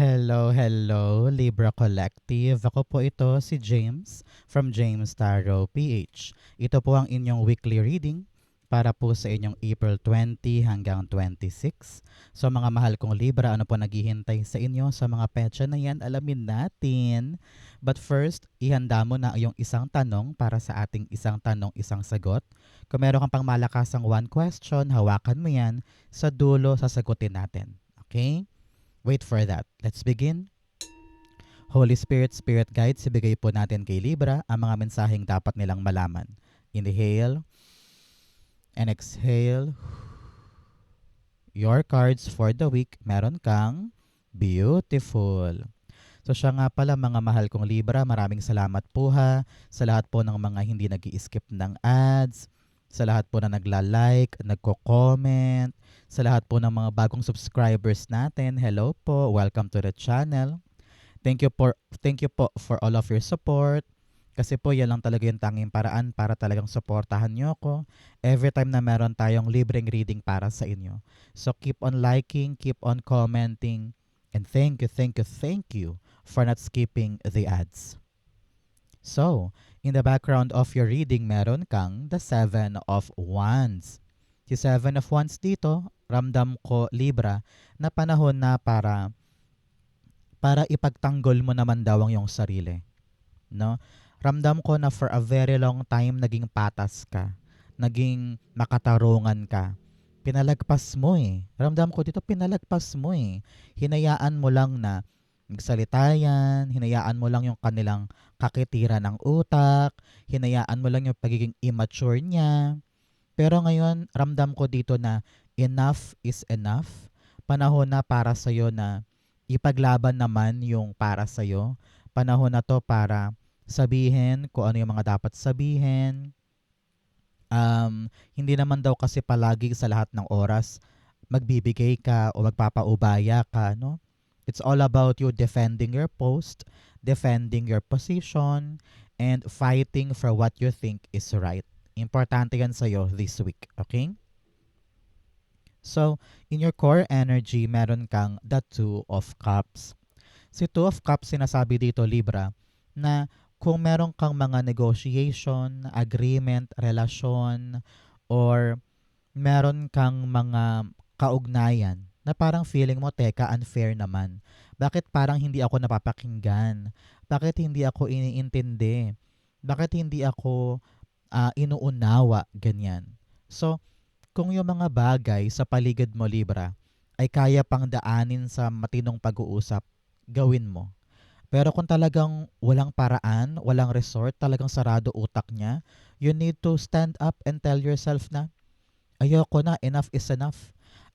Hello, Libra Collective. Ako po ito si James from James Tarot PH. Ito po ang inyong weekly reading para po sa inyong April 20 hanggang 26. So mga mahal kong Libra, ano po naghihintay sa inyo sa mga petsa na yan? Alamin natin. But first, ihanda mo na yung isang tanong para sa ating isang tanong, isang sagot. Kung meron kang pang malakasang one question, hawakan mo yan. Sa dulo, sasagutin natin. Okay? Wait for that. Let's begin. Holy Spirit, Spirit Guides, ibigay po natin kay Libra ang mga mensaheng dapat nilang malaman. Inhale and exhale. Your cards for the week, meron kang beautiful. So siya nga pala mga mahal kong Libra, maraming salamat po ha sa lahat po ng mga hindi nag-i-skip ng ads, sa lahat po na nagla-like, nagko-comment, sa lahat po ng mga bagong subscribers natin. Hello po, welcome to the channel. Thank you po for all of your support. Kasi po yan lang talaga yung tanging paraan para talagang suportahan nyo ako every time na meron tayong libreng reading para sa inyo. So keep on liking, keep on commenting, and thank you for not skipping the ads. So, in the background of your reading, meron kang the Seven of Wands. Si Seven of Wands dito, ramdam ko Libra, na panahon na para ipagtanggol mo naman daw ang iyong sarili. No? Ramdam ko na for a very long time naging patas ka. Naging makatarungan ka. Pinalagpas mo eh. Ramdam ko dito pinalagpas mo eh. Hinayaan mo lang na magsalita yan. Hinayaan mo lang yung kanilang kakitira ng utak. Hinayaan mo lang yung pagiging immature niya. Pero ngayon, ramdam ko dito na enough is enough. Panahon na para sa'yo na ipaglaban naman yung para sa'yo. Panahon na to para sabihin kung ano yung mga dapat sabihin. Hindi naman daw kasi palagi sa lahat ng oras magbibigay ka o magpapaubaya ka, no? It's all about you defending your post, defending your position, and fighting for what you think is right. Importante yan sa'yo this week, okay? So, in your core energy, meron kang the Two of Cups. Si Two of Cups, sinasabi dito, Libra, na kung meron kang mga negotiation, agreement, relasyon, or meron kang mga kaugnayan na parang feeling mo, teka, unfair naman. Bakit parang hindi ako napapakinggan? Bakit hindi ako iniintindi? Bakit hindi ako inuunawa? Ganyan. So, kung yung mga bagay sa paligid mo, Libra, ay kaya pang daanin sa matinong pag-uusap, gawin mo. Pero kung talagang walang paraan, walang resort, talagang sarado utak niya, you need to stand up and tell yourself na, ayoko na, enough is enough.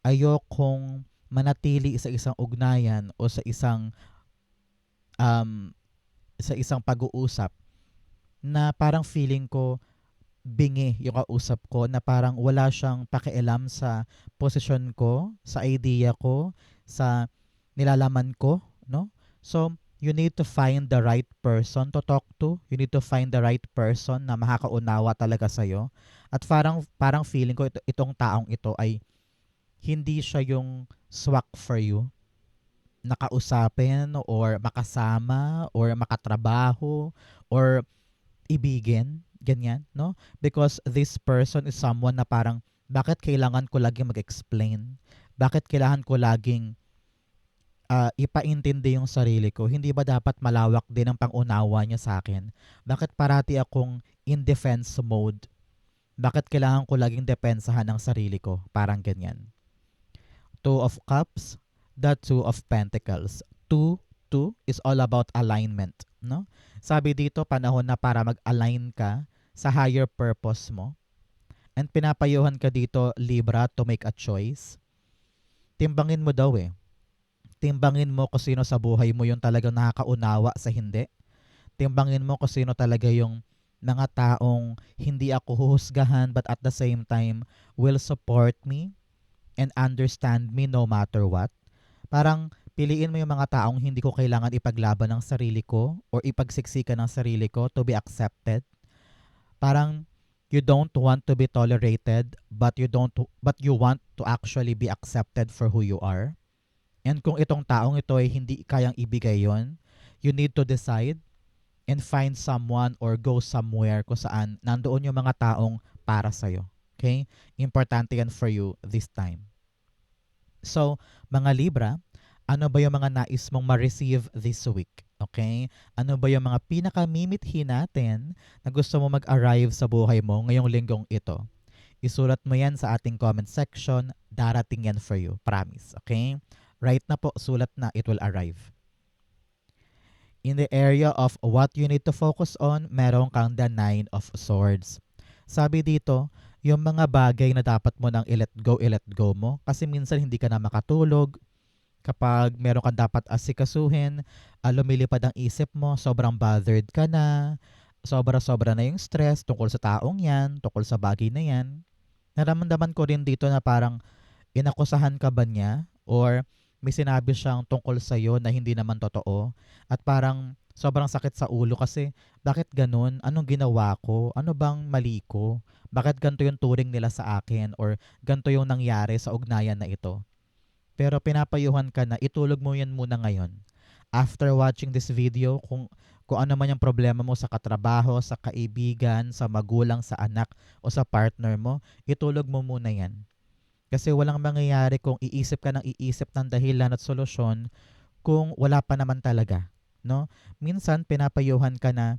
Ayokong manatili sa isang ugnayan o um, sa isang pag-uusap na parang feeling ko bingi yung kausap ko, na parang wala siyang pakialam sa posisyon ko, sa idea ko, sa nilalaman ko, no? So, you need to find the right person to talk to. You need to find the right person na makakaunawa talaga sa'yo. At parang feeling ko itong taong ito ay hindi siya yung swak for you, nakausapin or makasama or makatrabaho or ibigin, ganyan, no? Because this person is someone na parang, bakit kailangan ko laging mag-explain? Bakit kailangan ko laging ipaintindi yung sarili ko? Hindi ba dapat malawak din ang pangunawa niya sa akin? Bakit parati akong in defense mode? Bakit kailangan ko laging depensahan ang sarili ko? Parang ganyan. Two of Cups, the Two of Pentacles. Two is all about alignment, no? Sabi dito, panahon na para mag-align ka sa higher purpose mo. And pinapayuhan ka dito, Libra, to make a choice. Timbangin mo daw eh. Timbangin mo kung sino sa buhay mo yung talagang nakakaunawa sa hindi. Timbangin mo kung sino talaga yung mga taong hindi ako huhusgahan but at the same time will support me and understand me no matter what. Parang piliin mo yung mga taong hindi ko kailangan ipaglaban ng sarili ko or ipagsiksikan ng sarili ko to be accepted. Parang you don't want to be tolerated but you want to actually be accepted for who you are. And kung itong taong ito ay hindi kayang ibigay yon, you need to decide and find someone or go somewhere kung saan nandoon yung mga taong para sa'yo. Okay? Importante yan for you this time. So, mga Libra, ano ba yung mga nais mong ma-receive this week? Okay? Ano ba yung mga pinakamimithi natin na gusto mo mag-arrive sa buhay mo ngayong linggong ito? Isulat mo yan sa ating comment section. Darating yan for you. Promise. Okay? Right na po, sulat na. It will arrive. In the area of what you need to focus on, meron kang the 9 of Swords. Sabi dito, yung mga bagay na dapat mo nang i-let go mo. Kasi minsan hindi ka na makatulog. Kapag meron kang dapat asikasuhin, lumilipad ang isip mo, sobrang bothered ka na, sobra-sobra na yung stress tungkol sa taong yan, tungkol sa bagay na yan. Naramdaman ko rin dito na parang inakusahan ka ba niya or may sinabi siyang tungkol sa'yo na hindi naman totoo at parang sobrang sakit sa ulo kasi bakit ganun? Anong ginawa ko? Ano bang mali ko? Bakit ganito yung turing nila sa akin or ganito yung nangyari sa ugnayan na ito? Pero pinapayuhan ka na itulog mo yan muna ngayon. After watching this video, kung ano man yung problema mo sa katrabaho, sa kaibigan, sa magulang, sa anak, o sa partner mo, itulog mo muna yan. Kasi walang mangyayari kung iisip ka ng iisip ng dahilan at solusyon kung wala pa naman talaga. No? Minsan, pinapayuhan ka na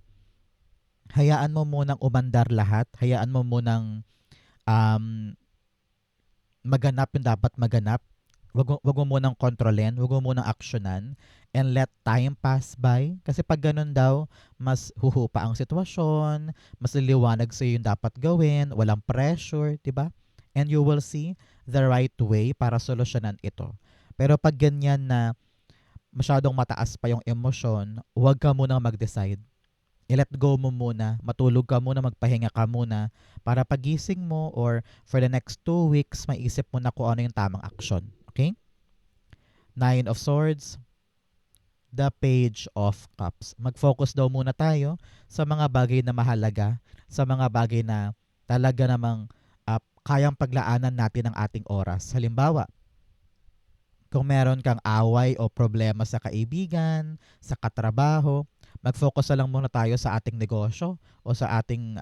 hayaan mo munang umandar lahat, hayaan mo munang maganap yung dapat maganap. Wag mo munang kontrolin, wag mo munang aksyonan, and let time pass by. Kasi pag ganun daw, mas huhupa ang sitwasyon, mas liliwanag sa'yo yung dapat gawin, walang pressure, diba? And you will see the right way para solusyonan ito. Pero pag ganyan na masyadong mataas pa yung emosyon, huwag ka munang mag-decide. I-let go mo muna, matulog ka muna, magpahinga ka muna para pagising mo or for the next 2 weeks, maisip mo na kung ano yung tamang aksyon. Okay? 9 of Swords, the Page of Cups. Mag-focus daw muna tayo sa mga bagay na mahalaga, sa mga bagay na talaga namang kayang paglaanan natin ang ating oras. Halimbawa, kung meron kang away o problema sa kaibigan, sa katrabaho, mag-focus na lang muna tayo sa ating negosyo o sa ating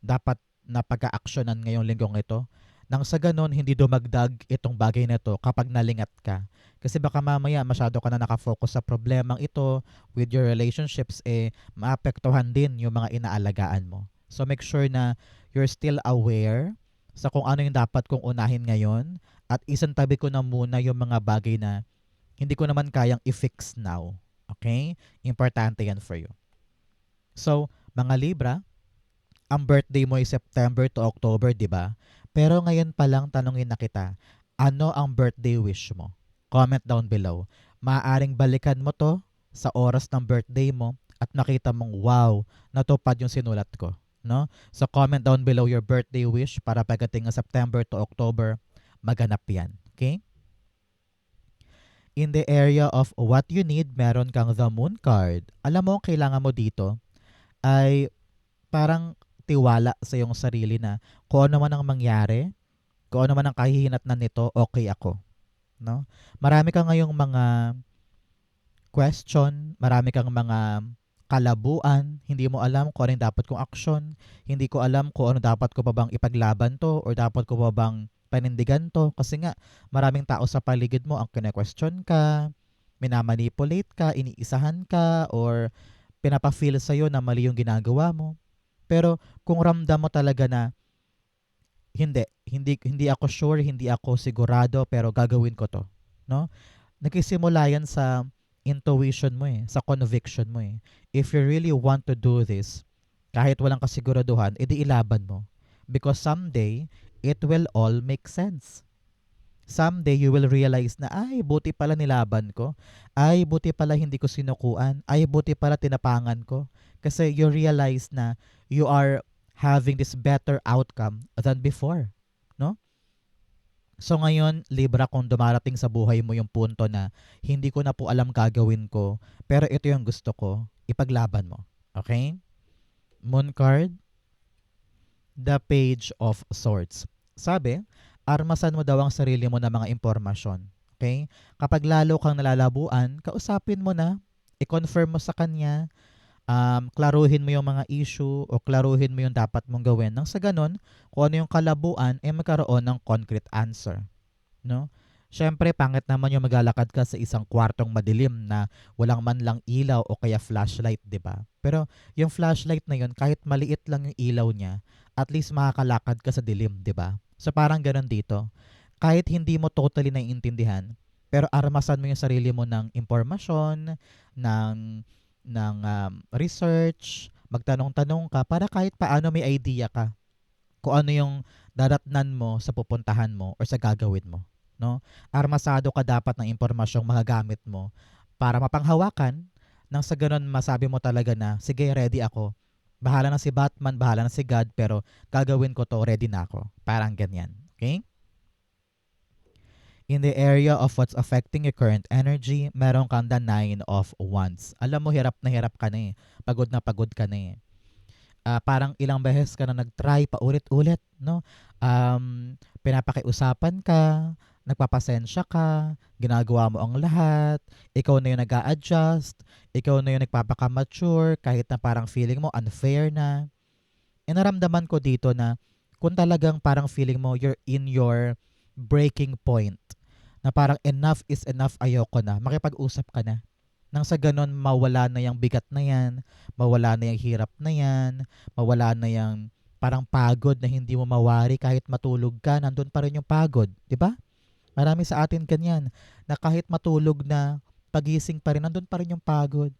dapat na pagka-aksyonan ngayong linggong ito. Nang sa ganon, hindi dumagdag itong bagay na ito kapag nalingat ka. Kasi baka mamaya masyado ka na nakafocus sa problemang ito with your relationships, maapektuhan din yung mga inaalagaan mo. So make sure na you're still aware sa kung ano yung dapat kong unahin ngayon at isantabi ko na muna yung mga bagay na hindi ko naman kayang i-fix now. Okay? Importante yan for you. So, mga Libra, ang birthday mo ay September to October, di ba? Pero ngayon pa lang tanungin na kita, ano ang birthday wish mo? Comment down below. Maaaring balikan mo to sa oras ng birthday mo at makita mong wow, natupad yung sinulat ko. No? So comment down below your birthday wish para pagdating ng September to October, maganap yan. Okay? In the area of what you need, meron kang the Moon card. Alam mo, kailangan mo dito ay parang tiwala sa iyong sarili na kung ano man ang mangyari, kung ano man ang kahihinatnan nito, okay ako. No? Marami kang ngayong mga question, marami kang mga kalabuan, hindi mo alam kung ano yung dapat kong aksyon, hindi ko alam kung ano dapat ko pa bang ipaglaban to or dapat ko pa bang panindigan to kasi nga maraming tao sa paligid mo ang kine-question ka, minamanipulate ka, iniisahan ka or pinapa-feel sa'yo na mali yung ginagawa mo. Pero kung ramdam mo talaga na hindi ako sure, hindi ako sigurado pero gagawin ko to, no? Nagsisimula yan sa intuition mo sa conviction mo If you really want to do this, kahit walang kasiguraduhan, edi ilaban mo. Because someday, it will all make sense. Someday, you will realize na, ay, buti pala nilaban ko. Ay, buti pala hindi ko sinukuan. Ay, buti pala tinapangan ko. Kasi you realize na you are having this better outcome than before. No? So ngayon, Libra, kung dumarating sa buhay mo yung punto na hindi ko na po alam gagawin ko, pero ito yung gusto ko, ipaglaban mo. Okay? Moon card, the Page of Swords. Sabi, armasan mo daw ang sarili mo ng mga impormasyon. Okay? Kapag lalo kang nalalabuan, kausapin mo na, i-confirm mo sa kanya, klaruhin mo yung mga issue o klaruhin mo yung dapat mong gawin. Nang sa ganun, kung ano yung kalabuan, magkaroon ng concrete answer. No? Siyempre, pangit naman yung maglalakad ka sa isang kwartong madilim na walang man lang ilaw o kaya flashlight, di ba? Pero yung flashlight na yun, kahit maliit lang yung ilaw niya, at least makakalakad ka sa dilim, di ba? So parang ganun dito. Kahit hindi mo totally naiintindihan, pero armasan mo yung sarili mo ng impormasyon, ng, ng research, magtanong-tanong ka para kahit paano may idea ka kung ano yung dadatnan mo sa pupuntahan mo or sa gagawin mo, no? Armasado ka dapat ng impormasyong magagamit mo para mapanghawakan nang sa ganun masabi mo talaga na, sige, ready ako. Bahala na si Batman, bahala na si God, pero gagawin ko to, ready na ako. Parang ganyan. Okay? In the area of what's affecting your current energy, meron kang the 9 of Wands. Alam mo, hirap na hirap ka na eh. Pagod ka na eh. Parang ilang beses ka na nag-try paulit-ulit, no? Pinapakiusapan ka, nagpapasensya ka, ginagawa mo ang lahat, ikaw na yung nag-a-adjust, ikaw na yung nagpapaka-mature, kahit na parang feeling mo unfair na. Naramdaman ko dito na kung talagang parang feeling mo you're in your breaking point, na parang enough is enough, ayoko na, makipag-usap ka na. Nang sa ganon, mawala na yung bigat na yan, mawala na yung hirap na yan, mawala na yung parang pagod na hindi mo mawari kahit matulog ka, nandun pa rin yung pagod. 'Di ba? Marami sa atin ganyan, na kahit matulog na, pagising pa rin, nandun pa rin yung pagod.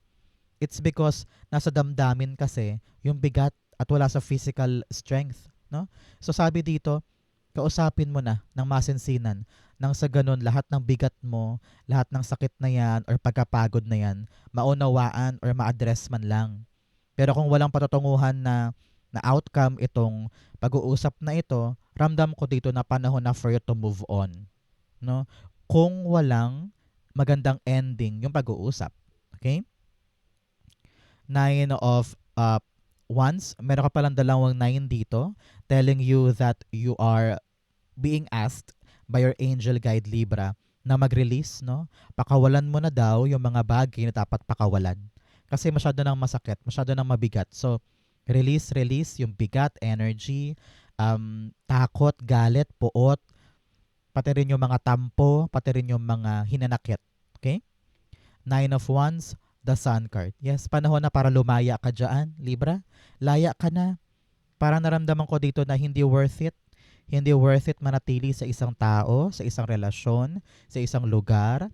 It's because nasa damdamin kasi yung bigat at wala sa physical strength. No? So sabi dito, kausapin mo na ng masinsinan. Nang sa ganun, lahat ng bigat mo, lahat ng sakit na yan or pagkapagod na yan, maunawaan or ma-address man lang. Pero kung walang patutunguhan na outcome itong pag-uusap na ito, ramdam ko dito na panahon na for you to move on. No? Kung walang magandang ending yung pag-uusap. Okay? 9 of Wands, meron ka palang dalawang 9 dito telling you that you are being asked by your angel guide Libra na mag-release, no? Pakawalan mo na daw yung mga bagay na dapat pakawalan. Kasi masyado nang masakit, masyado nang mabigat. So, release yung bigat, energy, takot, galit, puot, pati rin yung mga tampo, pati rin yung mga hinanakit. Okay? 9 of Wands, the Sun card. Yes, panahon na para lumaya ka dyan, Libra. Laya ka na. Parang naramdaman ko dito na hindi worth it. Hindi worth it manatili sa isang tao, sa isang relasyon, sa isang lugar,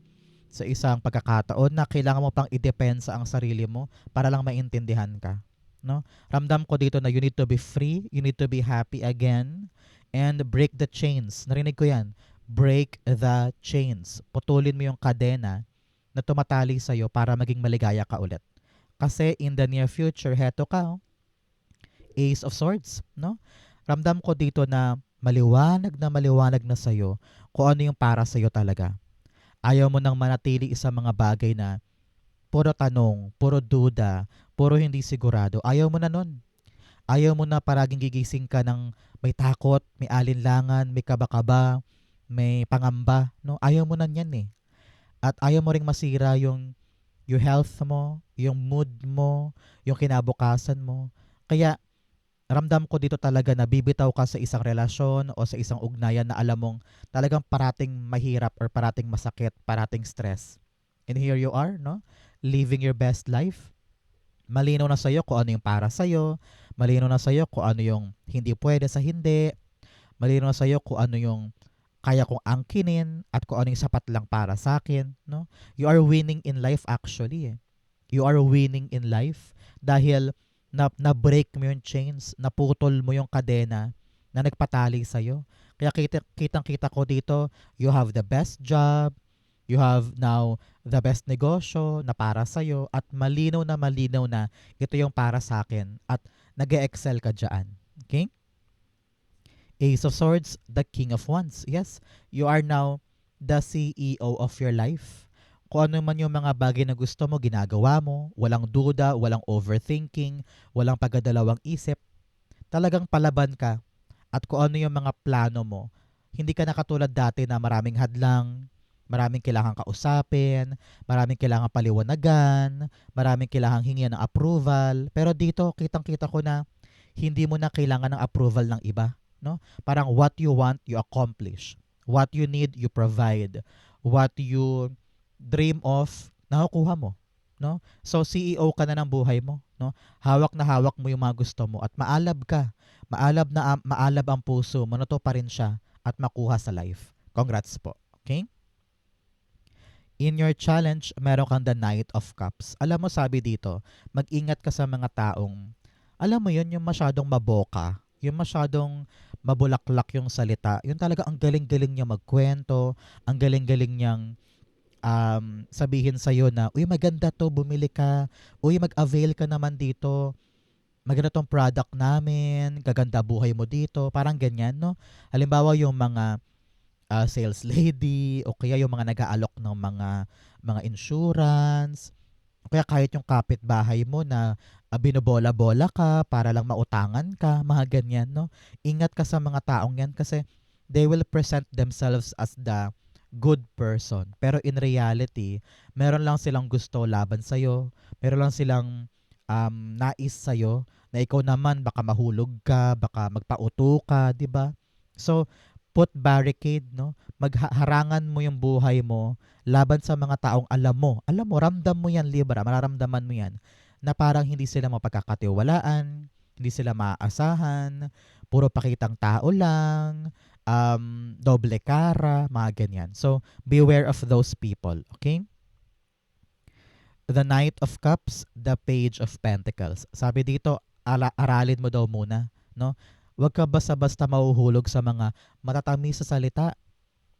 sa isang pagkakataon na kailangan mo pang idepensa ang sarili mo para lang maintindihan ka. No? Ramdam ko dito na you need to be free, you need to be happy again, and break the chains. Narinig ko yan. Break the chains. Putulin mo yung kadena na tumatali sa'yo para maging maligaya ka ulit. Kasi in the near future, heto ka, oh, Ace of Swords. No? Ramdam ko dito na maliwanag na sa'yo kung ano yung para sa'yo talaga. Ayaw mo nang manatili sa mga bagay na puro tanong, puro duda, puro hindi sigurado. Ayaw mo na nun. Ayaw mo na paraging gigising ka ng may takot, may alinlangan, may kaba-kaba, may pangamba. No? Ayaw mo na yan eh. At ayaw mo ring masira yung health mo, yung mood mo, yung kinabukasan mo. Kaya ramdam ko dito talaga na bibitaw ka sa isang relasyon o sa isang ugnayan na alam mong talagang parating mahirap or parating masakit, parating stress. And here you are, no? Living your best life. Malinaw na sa'yo kung ano yung para sa'yo. Malinaw na sa'yo kung ano yung hindi pwede sa hindi. Malinaw na sa'yo kung ano yung kaya kong angkinin at kung ano yung sapat lang para sa akin, no? You are winning in life actually. You are winning in life dahil na-break mo yung chains, naputol mo yung kadena na nagpatali sa'yo. Kaya kitang-kita ko dito, you have the best job, you have now the best negosyo na para sa'yo at malinaw na ito yung para sa akin at nag-excel ka dyan. Okay? Ace of Swords, the King of Wands. Yes, you are now the CEO of your life. Kung ano man yung mga bagay na gusto mo, ginagawa mo, walang duda, walang overthinking, walang pagdadalawang isip, talagang palaban ka. At kung ano yung mga plano mo, hindi ka na katulad dati na maraming hadlang, Maraming kailangang kausapin, maraming kailangang paliwanagan, maraming kailangang hingyan ng approval. Pero dito, kitang-kita ko na hindi mo na kailangan ng approval ng iba, no? Parang what you want, you accomplish. What you need, you provide. What you dream of, nakukuha mo, no? So CEO ka na ng buhay mo, no? Hawak na hawak mo yung mga gusto mo at maalab ka. Maalab ang puso mo, to pa rin siya at makuha sa life. Congrats po. Okay? In your challenge, meron kang the Knight of Cups. Alam mo, sabi dito, mag-ingat ka sa mga taong, alam mo yun, yung masyadong maboka, yung masyadong mabulaklak yung salita, yun talaga ang galing-galing niya magkwento, ang galing-galing niyang sabihin sa'yo na, uy, maganda to, bumili ka, uy, mag-avail ka naman dito, maganda tong product namin, gaganda buhay mo dito, parang ganyan, no? Halimbawa, yung mga sales lady o kaya yung mga nag-aalok ng mga insurance o kaya kahit yung kapitbahay mo na binobola-bola ka para lang mautangan ka, mga ganyan, no? Ingat ka sa mga taong yan kasi they will present themselves as the good person. Pero in reality, meron lang silang gusto laban sa'yo. Meron lang silang nais sa'yo na ikaw naman baka mahulog ka, baka magpauto ka, di ba? So, put barricade, no? Magharangan mo yung buhay mo laban sa mga taong alam mo, ramdam mo yan, Libra, mararamdaman mo yan, na parang hindi sila mapagkakatiwalaan, hindi sila maaasahan, puro pakitang tao lang, doble cara, mga ganyan. So, beware of those people, okay? The Knight of Cups, the Page of Pentacles. Sabi dito, aralin mo daw muna, no? Huwag ka basta-basta mahuhulog sa mga matatamis sa salita.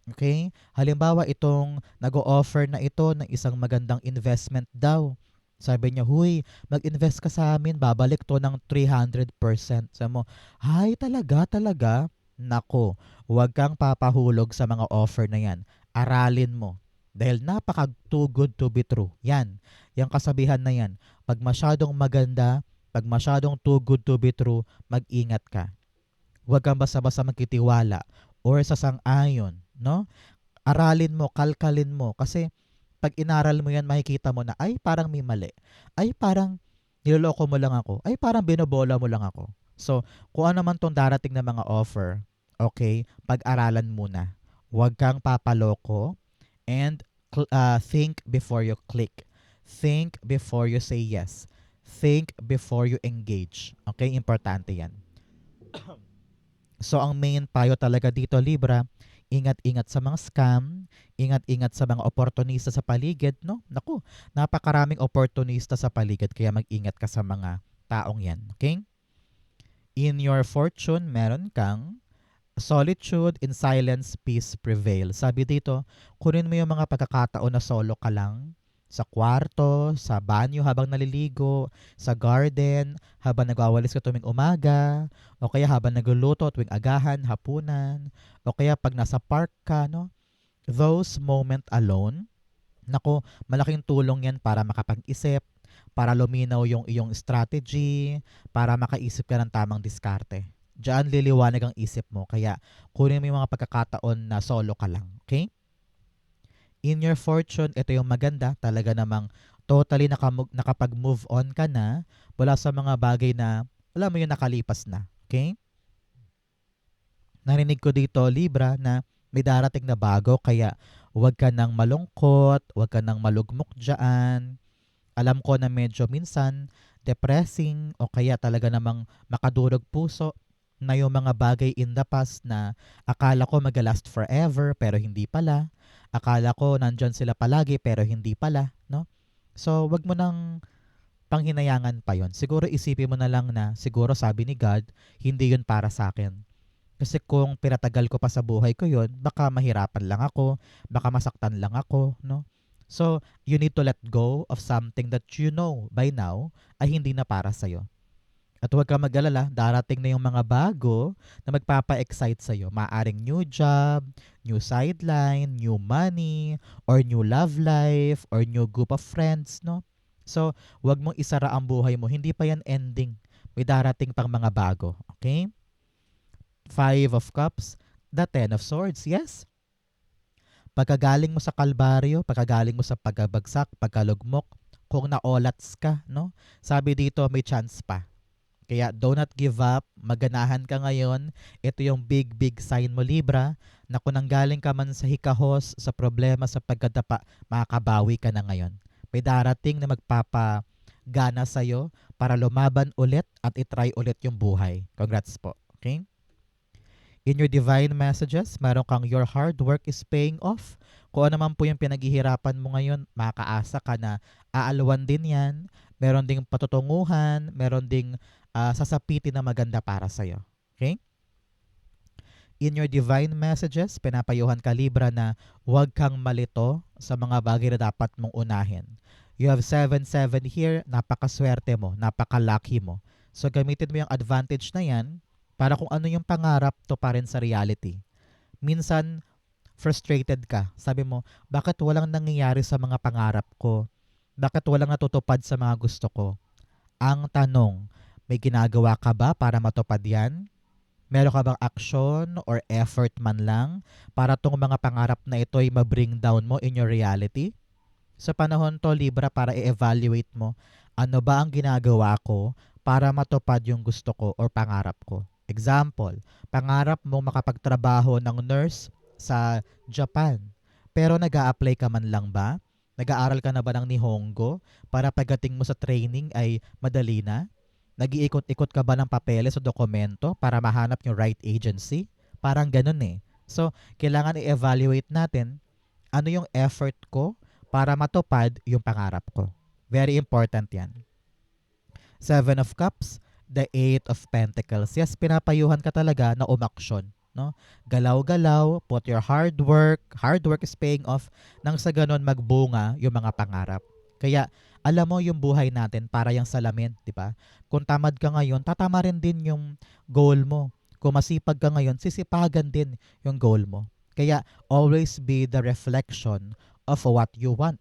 Okay? Halimbawa, itong nag-o-offer na ito ng isang magandang investment daw. Sabi niya, huy, mag-invest ka sa amin, babalik to ng 300%. Sabi mo, hay, talaga? Nako, huwag kang papahulog sa mga offer na yan. Aralin mo. Dahil napaka too good to be true. Yan. Yung kasabihan na yan. Pag masyadong maganda, pag masyadong too good to be true, mag-ingat ka. Huwag kang basta-basta magkitiwala or sasang-ayon, no? Aralin mo, kalkalin mo kasi pag inaral mo yan, makikita mo na ay parang may mali. Ay parang niloloko mo lang ako. Ay parang binobola mo lang ako. So, kung ano man tong darating na mga offer, okay, pag-aralan muna. Huwag kang papaloko and think before you click. Think before you say yes. Think before you engage. Okay, importante yan. So, ang main payo talaga dito, Libra, ingat-ingat sa mga scam, ingat-ingat sa mga oportunista sa paligid, no? Naku, napakaraming oportunista sa paligid, kaya mag-ingat ka sa mga taong yan, okay? In your fortune, meron kang solitude, in silence, peace prevail. Sabi dito, kunin mo yung mga pagkakataon na solo ka lang, sa kwarto, sa banyo habang naliligo, sa garden, habang nagwawalis ka tuwing umaga, o kaya habang nagluluto tuwing agahan, hapunan, o kaya pag nasa park ka, no? Those moment alone, nako, malaking tulong yan para makapag-isip, para luminaw yung iyong strategy, para makaisip ka ng tamang diskarte. Diyan liliwanag ang isip mo, kaya kunin mo yung mga pagkakataon na solo ka lang, okay? In your fortune, ito yung maganda, talaga namang totally nakapag-move on ka na wala sa mga bagay na wala mo yung nakalipas na. Okay? Narinig ko dito, Libra, na may darating na bago kaya huwag ka nang malungkot, huwag ka nang malugmok dyan. Alam ko na medyo minsan depressing o kaya talaga namang makadurog puso na yung mga bagay in the past na akala ko mag-last forever pero hindi pala. Akala ko nandyan sila palagi pero hindi pala, no? So, wag mo nang panghinayangan pa yon. Siguro isipin mo na lang na siguro sabi ni God, hindi yun para sa akin. Kasi kung pinatagal ko pa sa buhay ko yon, baka mahirapan lang ako, baka masaktan lang ako, no? So, you need to let go of something that you know by now ay hindi na para sa'yo. At huwag kang mag-alala, darating na yung mga bago na magpapa-excite sa'yo. Maaring new job, new sideline, new money, or new love life, or new group of friends, no? So, huwag mong isara ang buhay mo. Hindi pa yan ending. May darating pang mga bago. Okay? Five of Cups, the Ten of Swords. Yes? Pagkagaling mo sa kalbaryo, pagkagaling mo sa pagbagsak, pagkalugmok, kung naolats ka, no? Sabi dito, may chance pa. Kaya do not give up, maganahan ka ngayon. Ito yung big, big sign mo, Libra, na kung nanggaling ka man sa hikahos, sa problema, sa pagkadapa, makakabawi ka na ngayon. May darating na magpapagana sa'yo para lumaban ulit at itry ulit yung buhay. Congrats po. Okay? In your divine messages, meron kang your hard work is paying off. Kung ano man po yung pinaghihirapan mo ngayon, makakaasa ka na aalwan din yan. Meron ding patutunguhan, meron ding sasapitin na maganda para sa'yo. Okay? In your divine messages, pinapayuhan ka, Libra, na huwag kang malito sa mga bagay na dapat mong unahin. You have 7-7 here, napakaswerte mo, napaka-lucky mo. So gamitin mo yung advantage na yan para kung ano yung pangarap to pa rin sa reality. Minsan, frustrated ka. Sabi mo, bakit walang nangyayari sa mga pangarap ko? Bakit walang natutupad sa mga gusto ko? Ang tanong, may ginagawa ka ba para matupad yan? Meron ka bang action or effort man lang para tong mga pangarap na ito ay ma-bring down mo in your reality? Sa panahon to, Libra, para i-evaluate mo, ano ba ang ginagawa ko para matupad yung gusto ko or pangarap ko? Example, pangarap mong makapagtrabaho ng nurse sa Japan. Pero nag-a-apply ka man lang ba? Nag-aaral ka na ba ng Nihongo para pagdating mo sa training ay madali na? Nag-iikot-ikot ka ba ng papeles o dokumento para mahanap yung right agency? Parang ganun eh. So, kailangan i-evaluate natin ano yung effort ko para matupad yung pangarap ko. Very important yan. 7 of Cups, the 8 of Pentacles. Yes, pinapayuhan ka talaga na umaksyon. No? Galaw-galaw, put your hard work is paying off, nang sa ganun magbunga yung mga pangarap. Kaya, alam mo yung buhay natin para yung salamin, di ba? Kung tamad ka ngayon, tatama rin din yung goal mo. Kung masipag ka ngayon, sisipagan din yung goal mo. Kaya, always be the reflection of what you want.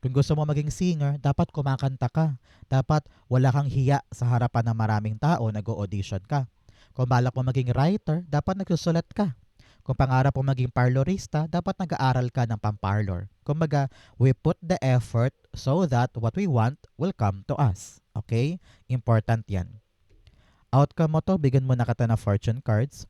Kung gusto mo maging singer, dapat kumakanta ka. Dapat wala kang hiya sa harapan ng maraming tao, nag-audition ka. Kung balak mo maging writer, dapat nagsusulat ka. Kung pangarap mo maging parlorista, dapat nag-aaral ka ng pamparlor. Kumbaga, we put the effort so that what we want will come to us. Okay? Important yan. Outcome mo to, bigyan mo na kita ng fortune cards.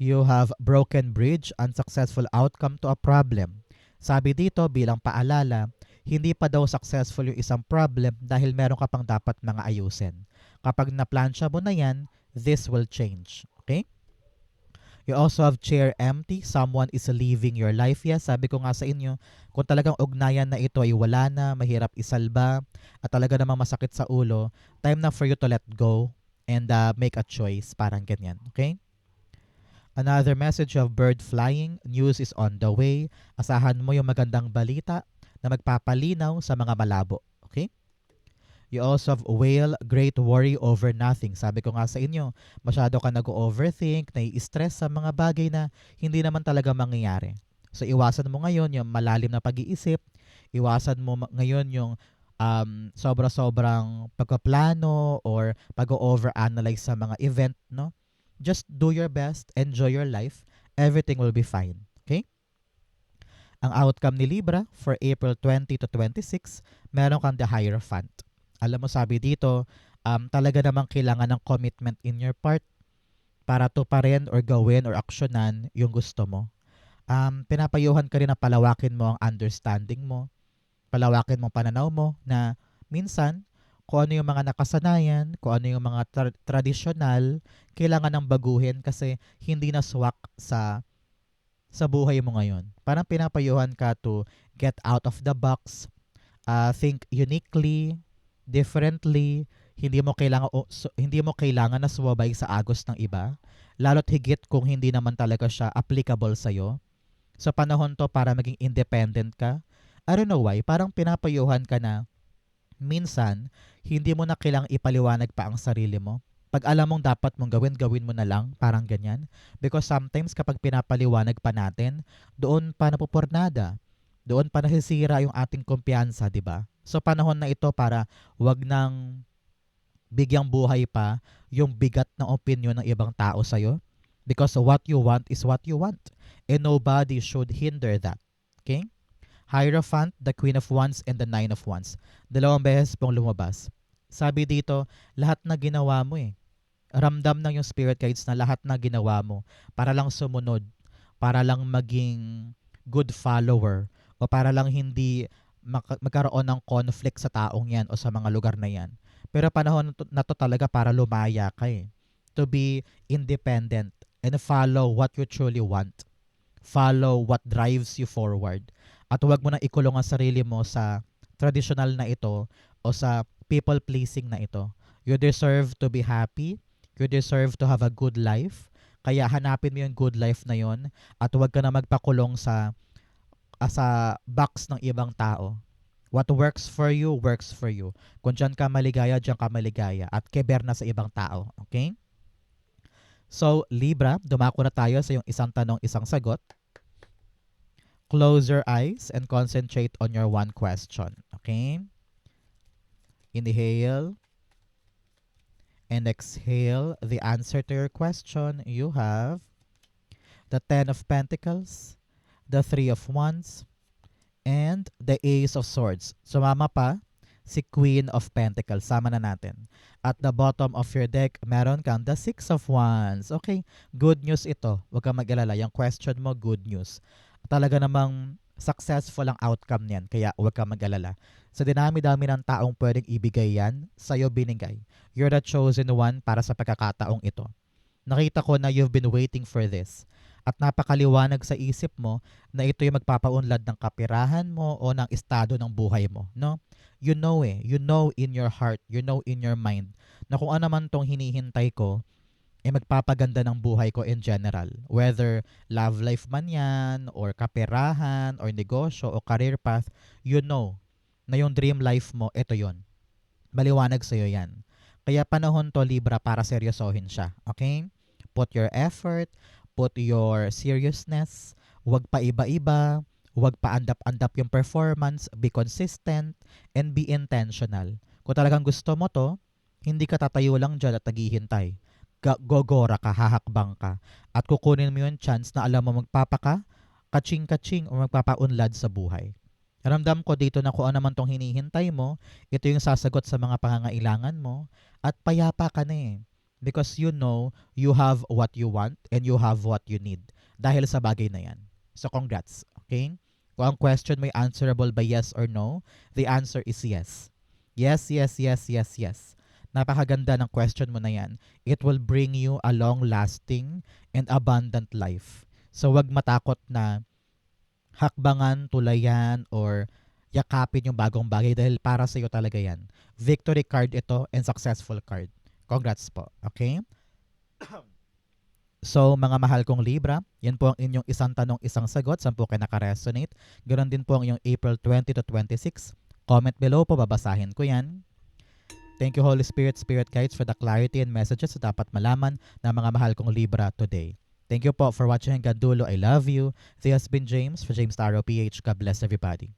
You have broken bridge, unsuccessful outcome to a problem. Sabi dito, bilang paalala, hindi pa daw successful yung isang problem dahil meron ka pang dapat mga ayusin. Kapag na-plansya mo na yan, this will change. Okay? You also have chair empty. Someone is leaving your life. Yes, sabi ko nga sa inyo, kung talagang ugnayan na ito ay wala na, mahirap isalba, at talaga namang masakit sa ulo, time na for you to let go and make a choice. Parang ganyan. Okay? Another message of bird flying. News is on the way. Asahan mo yung magandang balita na magpapalinaw sa mga malabo. Okay? You also have whale, great worry over nothing. Sabi ko nga sa inyo, masyado ka nag-overthink, nai-stress sa mga bagay na hindi naman talaga mangyayari. So iwasan mo ngayon yung malalim na pag-iisip, iwasan mo ngayon yung sobra-sobrang pagpaplano or pag-overanalyze sa mga event, no? Just do your best, enjoy your life, everything will be fine. Okay? Ang outcome ni Libra for April 20 to 26, meron kang the Hierophant. Alam mo, sabi dito, talaga namang kailangan ng commitment in your part para tuparin or gawin or aksyonan yung gusto mo. Pinapayuhan ka rin na palawakin mo ang understanding mo, palawakin mo pananaw mo na minsan, kung ano yung mga nakasanayan, kung ano yung mga tradisyonal, kailangan ng baguhin kasi hindi na swak sa buhay mo ngayon. Parang pinapayuhan ka to get out of the box, think uniquely, differently, hindi mo kailangan na sumabay sa agos ng iba, lalo't higit kung hindi naman talaga siya applicable sa iyo. Sa panahon to para maging independent ka, I don't know why, parang pinapayuhan ka na minsan hindi mo na kailangang ipaliwanag pa ang sarili mo. Pag alam mong dapat mong gawin, gawin mo na lang, parang ganyan. Because sometimes kapag pinapaliwanag pa natin, doon pa napupurnada. Doon pa nasisira yung ating kumpiyansa, di ba? So panahon na ito para wag nang bigyang buhay pa yung bigat ng opinion ng ibang tao sa'yo. Because what you want is what you want. And nobody should hinder that. Okay? Hierophant, the Queen of Wands, and the Nine of Wands. Dalawang beses pong lumabas. Sabi dito, lahat na ginawa mo eh. Ramdam ng yung spirit guides na lahat na ginawa mo para lang sumunod, para lang maging good follower, o para lang hindi magkaroon ng conflict sa taong yan o sa mga lugar na yan. Pero panahon na to talaga para lumaya ka eh. To be independent and follow what you truly want. Follow what drives you forward. At huwag mo na ikulong ang sarili mo sa traditional na ito o sa people pleasing na ito. You deserve to be happy. You deserve to have a good life. Kaya hanapin mo yung good life na yon at huwag ka na magpakulong sa box ng ibang tao. What works for you, works for you. Kung dyan ka maligaya, dyan ka maligaya. At keber na sa ibang tao. Okay? So, Libra, dumako na tayo sa yung isang tanong, isang sagot. Close your eyes and concentrate on your one question. Okay? Inhale and exhale the answer to your question. You have the Ten of Pentacles, the Three of Wands, and the Ace of Swords. Sumama pa si Queen of Pentacles. Sama na natin. At the bottom of your deck, meron kang the Six of Wands. Okay, good news ito. Huwag kang mag-alala. Yung question mo, good news. Talaga namang successful ang outcome niyan. Kaya huwag kang mag-alala. Sa dinami-dami ng taong pwedeng ibigay yan, sa'yo binigay. You're the chosen one para sa pagkakataong ito. Nakita ko na you've been waiting for this. At napakaliwanag sa isip mo na ito yung magpapaunlad ng kapirahan mo o ng estado ng buhay mo. No? You know you know in your heart, you know in your mind na kung ano man tong hinihintay ko, magpapaganda ng buhay ko in general. Whether love life man yan, or kapirahan, or negosyo, o career path, you know na yung dream life mo, ito yon. Maliwanag sa'yo yan. Kaya panahon to, Libra, para seryosohin siya. Okay? Put your effort, put your seriousness, huwag pa iba-iba, huwag pa andap-andap yung performance, be consistent, and be intentional. Kung talagang gusto mo to, hindi ka tatayo lang dyan at naghihintay. Gogora ka, hahakbang ka, at kukunin mo yung chance na alam mo magpapaka, kaching-kaching o magpapaunlad sa buhay. Ramdam ko dito na kung ano man tong hinihintay mo, ito yung sasagot sa mga pangangailangan mo, at payapa ka na eh. Because you know you have what you want and you have what you need dahil sa bagay na yan. So congrats, okay? Kung ang question may answerable by yes or no, the answer is yes. Yes, yes, yes, yes, yes. Napakaganda ng question mo na yan. It will bring you a long-lasting and abundant life. So wag matakot na hakbangan, tulayan, or yakapin yung bagong bagay dahil para sa iyo talaga yan. Victory card ito and successful card. Congrats po. Okay? So, mga mahal kong Libra, yan po ang inyong isang tanong, isang sagot. Saan po kayo nakaresonate? Ganon din po ang inyong April 20 to 26. Comment below po, babasahin ko yan. Thank you, Holy Spirit, Spirit Guides, for the clarity and messages na dapat malaman ng mga mahal kong Libra today. Thank you po for watching hanggang dulo. I love you. This has been James for James Taro PH. God bless everybody.